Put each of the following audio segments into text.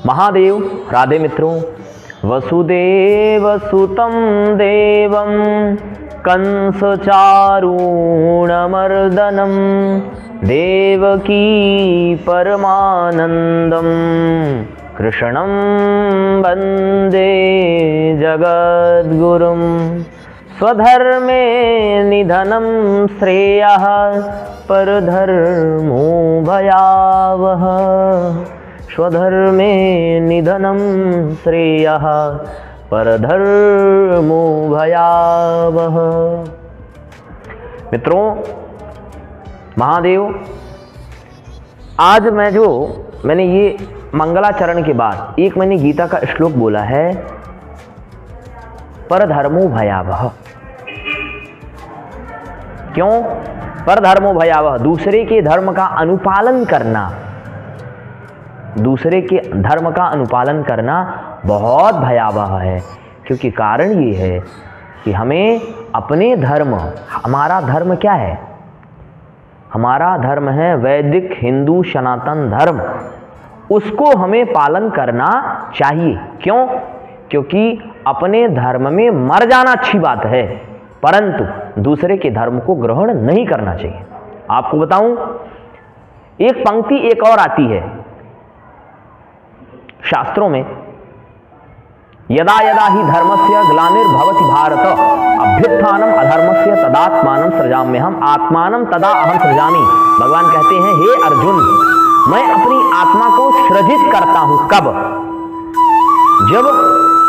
महादेव राधे मित्रों, वसुदेव सुतं देवं कंसचारूणमर्दनं देवकी परमानंदं कृष्णं वन्दे जगद्गुरुं। स्वधर्मे निधनं श्रेयः परधर्मो भयावह। स्वधर्मे निधनं श्रेयः परधर्मो भयावह। मित्रों, महादेव, आज मैंने ये मंगलाचरण के बाद एक मैंने गीता का श्लोक बोला है, परधर्मो भयावह। क्यों परधर्मो भयावह? दूसरे के धर्म का अनुपालन करना, दूसरे के धर्म का अनुपालन करना बहुत भयावह है। क्योंकि कारण ये है कि हमें अपने धर्म, हमारा धर्म क्या है? हमारा धर्म है वैदिक हिंदू सनातन धर्म, उसको हमें पालन करना चाहिए। क्यों? क्योंकि अपने धर्म में मर जाना अच्छी बात है, परंतु दूसरे के धर्म को ग्रहण नहीं करना चाहिए। आपको बताऊं, एक पंक्ति एक और आती है शास्त्रों में, यदा यदा ही धर्मस्य ग्लानिर्भवति भारत अभ्युत्थानम अधर्मस्य तदात्मानं सृजाम्यहम् आत्मानं तदा अहं सृजामि। भगवान कहते हैं, हे अर्जुन, मैं अपनी आत्मा को सृजित करता हूं। कब? जब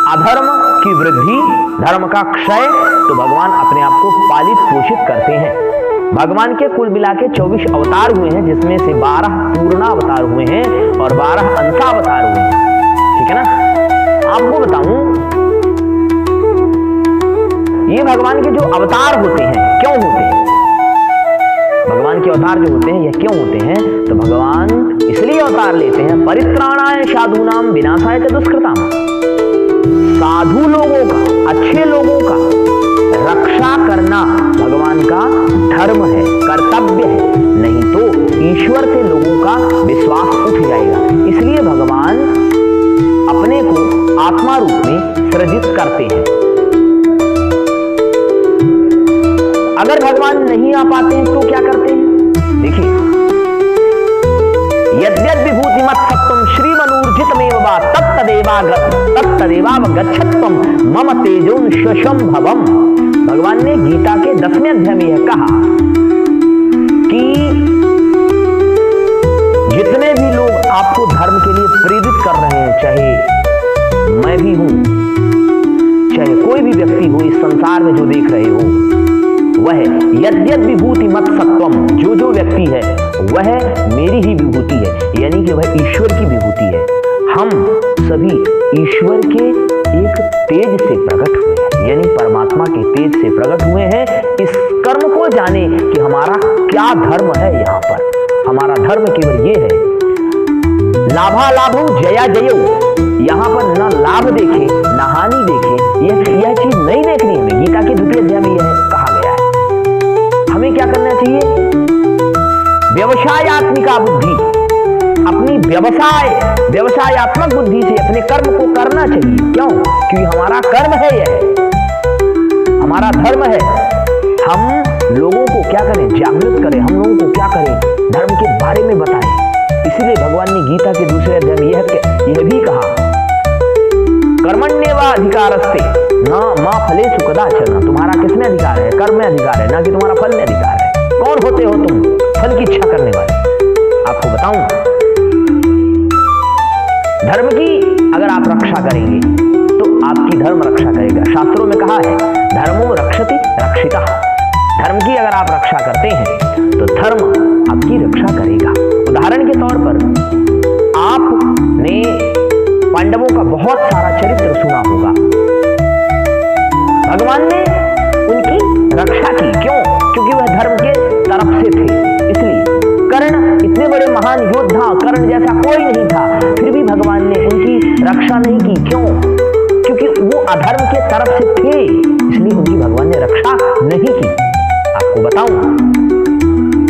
अधर्म की वृद्धि, धर्म का क्षय, तो भगवान अपने आप को पालित पोषित करते हैं। भगवान के कुल मिला के 24 अवतार हुए हैं, जिसमें से 12 पूर्णावतार हुए हैं और 12 अंशावतार हुए हैं। ठीक है ना? आपको बताऊं, ये भगवान के जो अवतार होते हैं, क्यों होते हैं? भगवान के अवतार जो होते हैं, ये क्यों होते हैं? तो भगवान इसलिए अवतार लेते हैं, परित्राणाय साधूनाम विनाशाय च दुष्कृताम। साधु लोगों का, अच्छे लोगों का रक्षा करना भगवान का धर्म है, कर्तव्य है। नहीं तो ईश्वर से लोगों का विश्वास उठ जाएगा। इसलिए भगवान अपने को आत्मा रूप में सृजित करते हैं। अगर भगवान नहीं आ पाते हैं तो क्या करते हैं? देखिए, यद्यद् विभूतिमत्सत्त्वं श्रीमनूर्जितमेव वा तत्तदेवावगच्छत्वं मम तेजोंशशंभवम्। भगवान ने गीता के 10वें अध्याय में यह कहा कि जितने भी लोग आपको धर्म के लिए प्रेरित कर रहे हैं, चाहे मैं भी हूं, चाहे कोई भी व्यक्ति हो इस संसार में जो देख रहे हो, वह यद्यद् विभूतिमत्सत्त्वं, जो व्यक्ति है वह मेरी ही विभूति है, यानी कि वह ईश्वर की विभूति है। हम सभी ईश्वर के एक तेज से प्रकट हुए हैं, यानी परमात्मा के तेज से प्रकट हुए हैं। इस कर्म को जाने कि हमारा क्या धर्म है। यहाँ पर हमारा धर्म केवल ये है, लाभा लाभो जया जयो। यहाँ पर ना लाभ देखे ना हानि देखे, यह चीज नहीं देखनी हमें। गीता के 2वें अध्याय में यह कहा गया है। हमें क्या करना चाहिए? व्यवसायत्मिका बुद्धि, अपनी व्यवसायत्मक बुद्धि से अपने कर्म को करना चाहिए। क्यों? क्योंकि हमारा कर्म है, यह हमारा धर्म है। हम लोगों को क्या करें? जागृत करें। हम लोगों को क्या करें? धर्म के बारे में बताएं। इसलिए भगवान ने गीता के 2वें अध्याय में यह भी कहा, कर्मण्येवाधिकारस्ते न मा फलेषु कदाचन। तुम्हारा किसमें अधिकार है? कर्म में अधिकार है, ना कि तुम्हारा फल में अधिकार है। कौन होते हो तुम? फल की इच्छा करने वाले। आपको बताऊं, धर्म की अगर आप रक्षा करेंगे तो आपकी धर्म रक्षा करेगा। शास्त्रों में कहा है, धर्मो रक्षति रक्षितः। धर्म की अगर आप रक्षा करते हैं तो धर्म आपकी रक्षा करेगा। उदाहरण के तौर पर आपने पांडवों का बहुत सारा चरित्र सुना होगा। भगवान ने उनकी रक्षा की। क्यों? क्योंकि वह धर्म के तरफ से थे। इसलिए कर्ण, इतने बड़े महान योद्धा, कर्ण जैसा कोई नहीं था, फिर भी भगवान ने उनकी रक्षा नहीं की। क्यों? क्योंकि वो अधर्म के तरफ से थे, इसलिए उनकी भगवान ने रक्षा नहीं की। आपको बताऊं,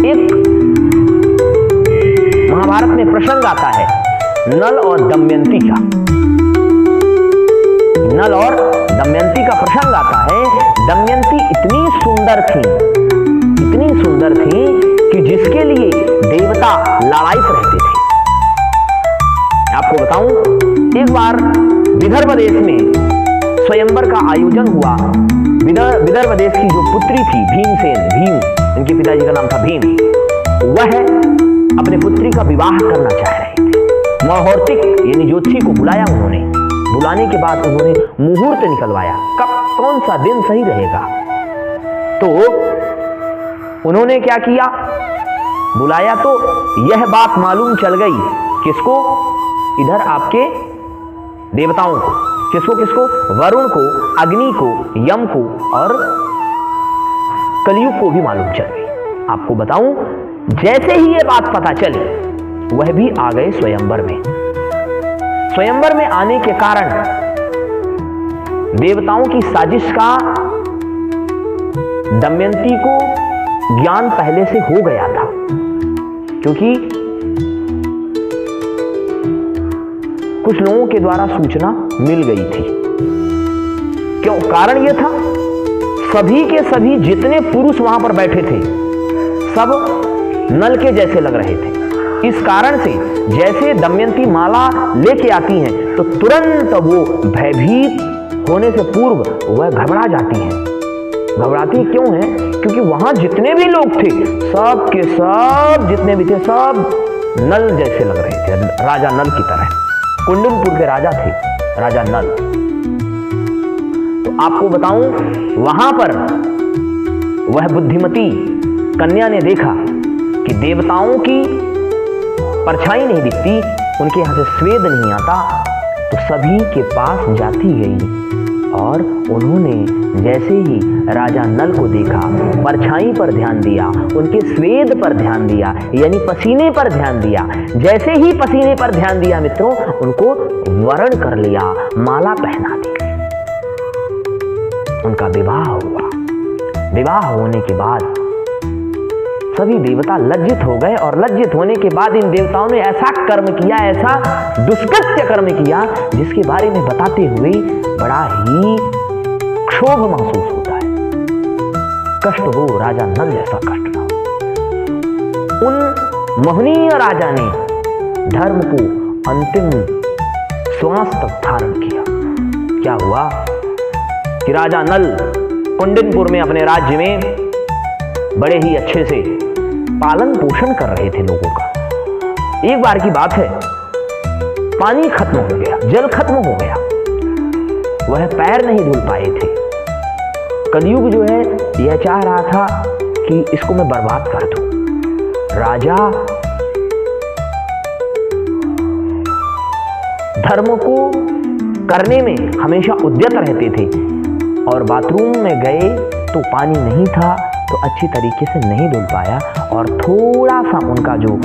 एक महाभारत में प्रसंग आता है नल और दमयंती का। नल और दमयंती का प्रसंग आता है। दमयंती इतनी सुंदर थी कि जिसके लिए देवता लालायित रहते थे। आपको बताऊं, एक बार विदर्भ देश में स्वयंवर का आयोजन हुआ। विदर्भ देश की जो पुत्री थी भीम, उनके पिताजी का नाम था भीम, वह अपने पुत्री का विवाह करना चाह रहे थे। मुहूर्तिक यानी ज्योतिषी को बुलाया उन्होंने। बुलाने के बाद उन्होंने मुहूर्त निकलवाया, कब कौन सा दिन सही रहेगा। तो उन्होंने क्या किया, बुलाया तो यह बात मालूम चल गई किसको, इधर आपके देवताओं को। किसको? वरुण को, अग्नि को, यम को और कलयुग को भी मालूम चल गई। आपको बताऊं, जैसे ही ये बात पता चली वह भी आ गए स्वयंवर में। स्वयंवर में आने के कारण देवताओं की साजिश का दमयंती को ज्ञान पहले से हो गया था, क्योंकि कुछ लोगों के द्वारा सूचना मिल गई थी। क्यों? कारण यह था, सभी के सभी जितने पुरुष वहां पर बैठे थे सब नल के जैसे लग रहे थे। इस कारण से जैसे दमयंती माला लेके आती हैं तो तुरंत वो भयभीत होने से पूर्व वह घबरा जाती हैं। घबराती क्यों है? क्योंकि वहां जितने भी लोग थे सब के सब जितने भी थे सब नल जैसे लग रहे थे, राजा नल की तरह। कुंडनपुर के राजा थे, राजा नल। तो आपको बताऊं, वहां पर वह बुद्धिमती कन्या ने देखा कि देवताओं की परछाई नहीं दिखती, उनके यहां से स्वेद नहीं आता, तो सभी के पास जाती गई और उन्होंने जैसे ही राजा नल को देखा, परछाई पर ध्यान दिया, उनके स्वेद पर ध्यान दिया, यानी पसीने पर ध्यान दिया। जैसे ही पसीने पर ध्यान दिया मित्रों, उनको वरण कर लिया, माला पहना दी, उनका विवाह हुआ। विवाह होने के बाद सभी देवता लज्जित हो गए और लज्जित होने के बाद इन देवताओं ने ऐसा कर्म किया, ऐसा दुष्कृत्य कर्म किया, जिसके बारे में बताते हुए बड़ा ही क्षोभ महसूस होता है। कष्ट हो, राजा नल जैसा कष्ट ना हो। उन मोहनीय राजा ने धर्म को अंतिम श्वास तक धारण किया। क्या हुआ कि राजा नल कुंडनपुर में अपने राज्य में बड़े ही अच्छे से पालन पोषण कर रहे थे लोगों का। एक बार की बात है, पानी खत्म हो गया, जल खत्म हो गया, वह पैर नहीं धुल पाए थे। कलयुग जो है यह चाह रहा था कि इसको मैं बर्बाद कर दूं। राजा धर्म को करने में हमेशा उद्यत रहते थे और बाथरूम में गए तो पानी नहीं था तो अच्छी तरीके से नहीं धुल पाया और थोड़ा सा उनका जो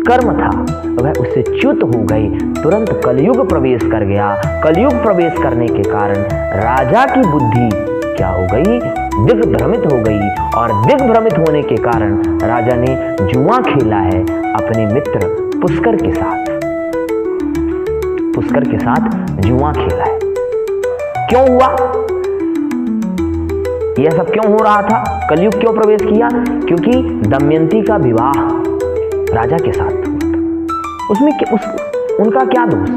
कर्म था वह उससे च्युत हो गई। तुरंत कलयुग प्रवेश कर गया। कलयुग प्रवेश करने के कारण राजा की बुद्धि क्या हो गई, दिग्भ्रमित हो गई और दिग्भ्रमित होने के कारण राजा ने जुआ खेला है अपने मित्र पुष्कर के साथ। पुष्कर के साथ जुआ खेला है। क्यों हुआ यह सब? क्यों हो रहा था? कलयुग क्यों प्रवेश किया? क्योंकि दमयंती का विवाह राजा के साथ हुआ था। उसमें उनका क्या दोष?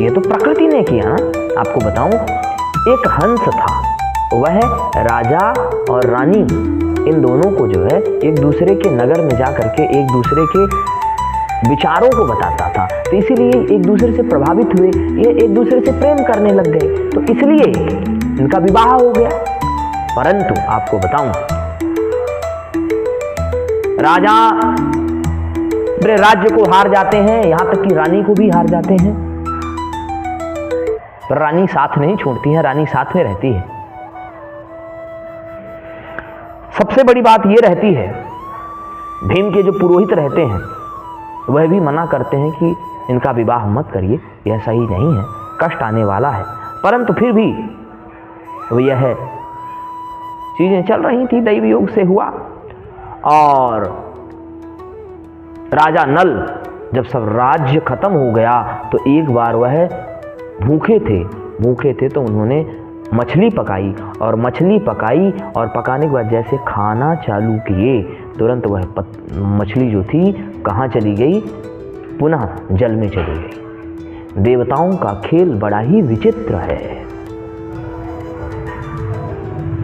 यह तो प्रकृति ने किया ना। आपको बताऊं, एक हंस था, वह राजा और रानी इन दोनों को जो है एक दूसरे के नगर में जा करके एक दूसरे के विचारों को बताता था, तो इसीलिए एक दूसरे से प्रभावित हुए, ये एक दूसरे से प्रेम करने लग गए, तो इसलिए इनका विवाह हो गया। परंतु आपको बताऊं, राजा पूरे राज्य को हार जाते हैं, यहां तक कि रानी को भी हार जाते हैं, पर रानी साथ नहीं छोड़ती है, रानी साथ में रहती है। सबसे बड़ी बात यह रहती है, भीम के जो पुरोहित रहते हैं वह भी मना करते हैं कि इनका विवाह मत करिए, यह सही नहीं है, कष्ट आने वाला है। परंतु फिर भी यह चीजें चल रही थी, दैव योग से हुआ और राजा नल जब सब राज्य खत्म हो गया तो एक बार वह भूखे थे तो उन्होंने मछली पकाई और पकाने के बाद जैसे खाना चालू किए तुरंत वह मछली जो थी कहाँ चली गई, पुनः जल में चली गई। देवताओं का खेल बड़ा ही विचित्र है।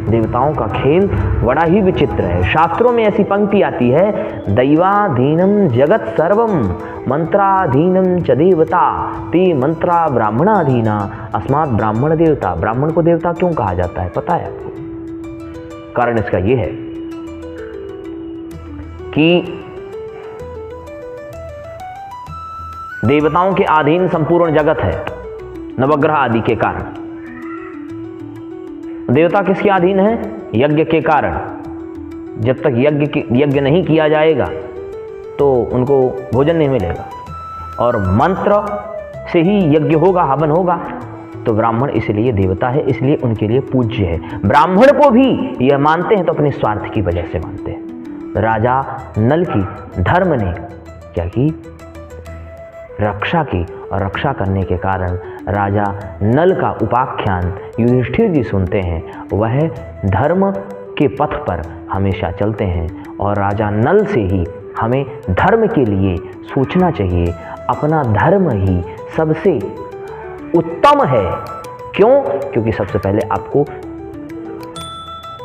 देवताओं का खेल बड़ा ही विचित्र है। शास्त्रों में ऐसी पंक्ति आती है, दैवाधीनम जगत सर्वम मंत्राधीनम च देवता ते मंत्रा ब्राह्मणाधीना अस्मात् ब्राह्मण देवता। ब्राह्मण को देवता क्यों कहा जाता है पता है आपको? कारण इसका यह है कि देवताओं के अधीन संपूर्ण जगत है नवग्रह आदि के कारण। देवता किसके अधीन है? यज्ञ के कारण। जब तक यज्ञ नहीं किया जाएगा तो उनको भोजन नहीं मिलेगा, और मंत्र से ही यज्ञ होगा, हवन होगा। तो ब्राह्मण इसलिए देवता है, इसलिए उनके लिए पूज्य है। ब्राह्मण को भी यह मानते हैं तो अपने स्वार्थ की वजह से मानते हैं। राजा नल की धर्म ने क्या की? रक्षा की, और रक्षा करने के कारण राजा नल का उपाख्यान युधिष्ठिर जी सुनते हैं। वह धर्म के पथ पर हमेशा चलते हैं और राजा नल से ही हमें धर्म के लिए सोचना चाहिए। अपना धर्म ही सबसे उत्तम है। क्यों? क्योंकि सबसे पहले आपको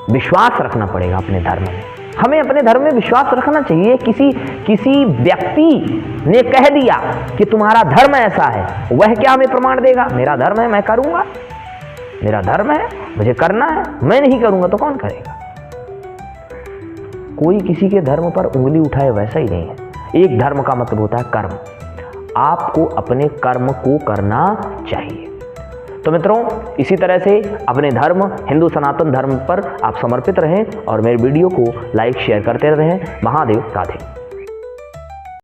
विश्वास रखना पड़ेगा अपने धर्म में। हमें अपने धर्म में विश्वास रखना चाहिए। किसी व्यक्ति ने कह दिया कि तुम्हारा धर्म ऐसा है, वह क्या हमें प्रमाण देगा? मेरा धर्म है, मैं करूंगा। मेरा धर्म है, मुझे करना है, मैं नहीं करूंगा तो कौन करेगा? कोई किसी के धर्म पर उंगली उठाए वैसा ही नहीं है। एक धर्म का मतलब होता है कर्म। आपको अपने कर्म को करना चाहिए। तो मित्रों, इसी तरह से अपने धर्म, हिंदू सनातन धर्म पर आप समर्पित रहें और मेरे वीडियो को लाइक शेयर करते रहें। महादेव राधे।